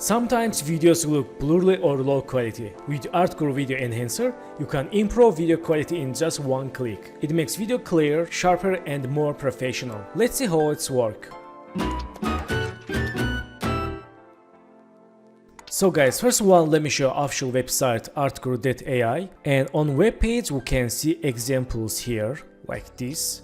Sometimes videos look blurry or low quality. With Artguru Video Enhancer, you can improve video quality in just one click. It makes video clearer, sharper and more professional. Let's see how it's works. So guys, first of all, let me show official website artguru.ai, and on web page we can see examples here like this.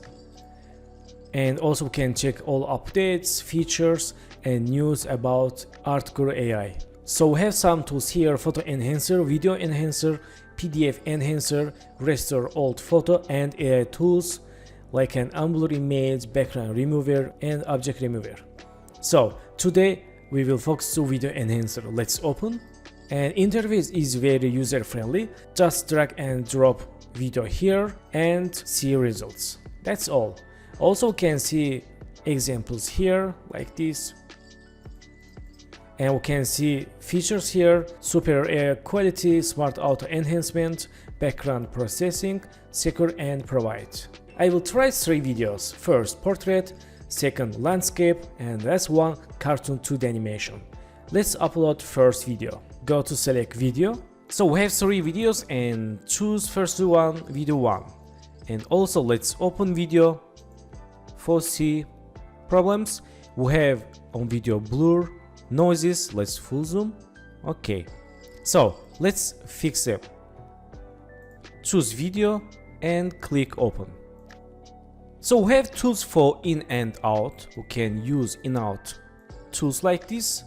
And also we can check all updates, features and news about Artguru AI. So we have some tools here: photo enhancer, video enhancer, PDF enhancer, restore old photo, and AI tools like an unblur image, background remover and object remover. So today we will focus on video enhancer. Let's open. And interface is very user friendly. Just drag and drop video here and see results. That's all. Also can see examples here like this, and we can see features here: super air quality, smart auto enhancement, background processing, secure and provide. I will try 3 videos: first portrait, second landscape, and last one cartoon 2D animation. Let's upload first video. Go to select video. So we have 3 videos and choose first one, video 1. And also let's open video. For see problems, we have on video blur, noises. Let's full zoom. Okay, so let's fix it. Choose video and click open. So we have tools for in and out. We can use in out tools like this,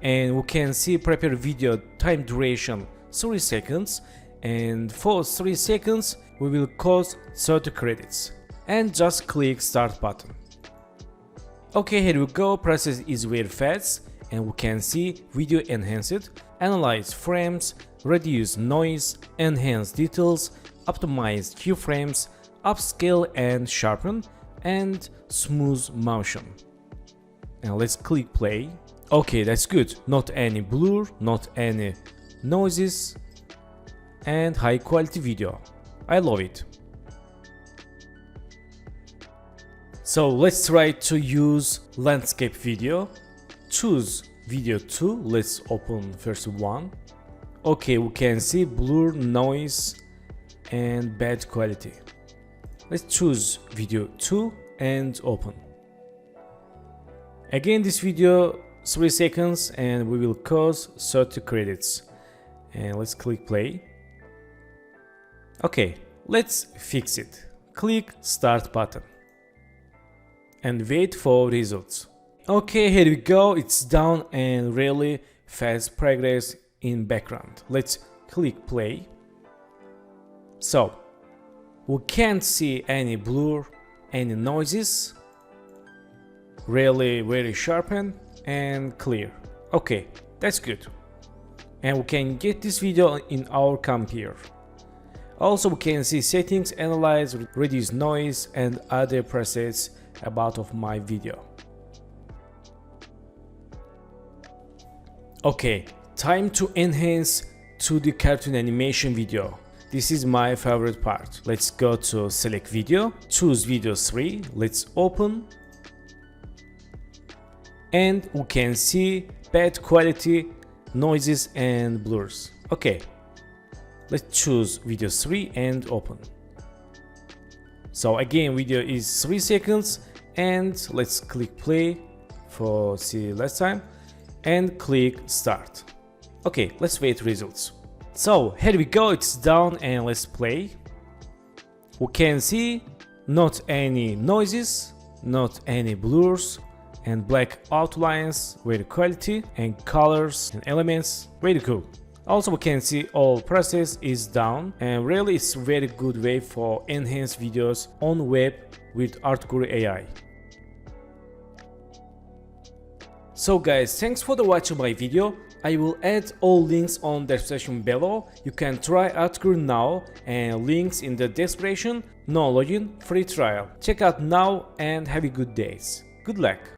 and we can see prepare video time duration 3 seconds, and for 3 seconds we will cost 30 credits. And just click start button. Okay, here we go. Process is very fast, and we can see video enhanced, analyze frames, reduce noise, enhance details, optimize keyframes, upscale and sharpen, and smooth motion. And let's click play. Okay, that's good. Not any blur, not any noises, and high quality video. I love it. So let's try to use landscape video. Choose video 2. Let's open first one. Okay, we can see blur, noise and bad quality. Let's choose video 2 and open. Again, this video 3 seconds and we will cost 30 credits. And let's click play. Okay, let's fix it. Click start button and wait for results. Okay, here we go. It's done and really fast progress in background. Let's click play. So we can't see any blur, any noises. Really very sharpened and clear. Okay, that's good. And we can get this video in our computer. Also we can see settings, analyze, reduce noise and other presets about of my video. Okay, time to enhance 2D cartoon animation video. This is my favorite part. Let's go to select video, choose video 3. Let's open. And we can see bad quality, noises and blurs. Okay, let's choose video 3 and open. So again, video is 3 seconds, and let's click play for see last time and click start. Okay, let's wait results. So here we go, it's done and let's play. We can see not any noises, not any blurs, and black outlines, very quality, and colors and elements, very cool. Also we can see all process is done, and really it's a very good way for enhanced videos on web with Artguru AI. So guys, thanks for watching my video. I will add all links on the description below. You can try Artguru now, and links in the description. No login, free trial. Check out now and have a good days. Good luck.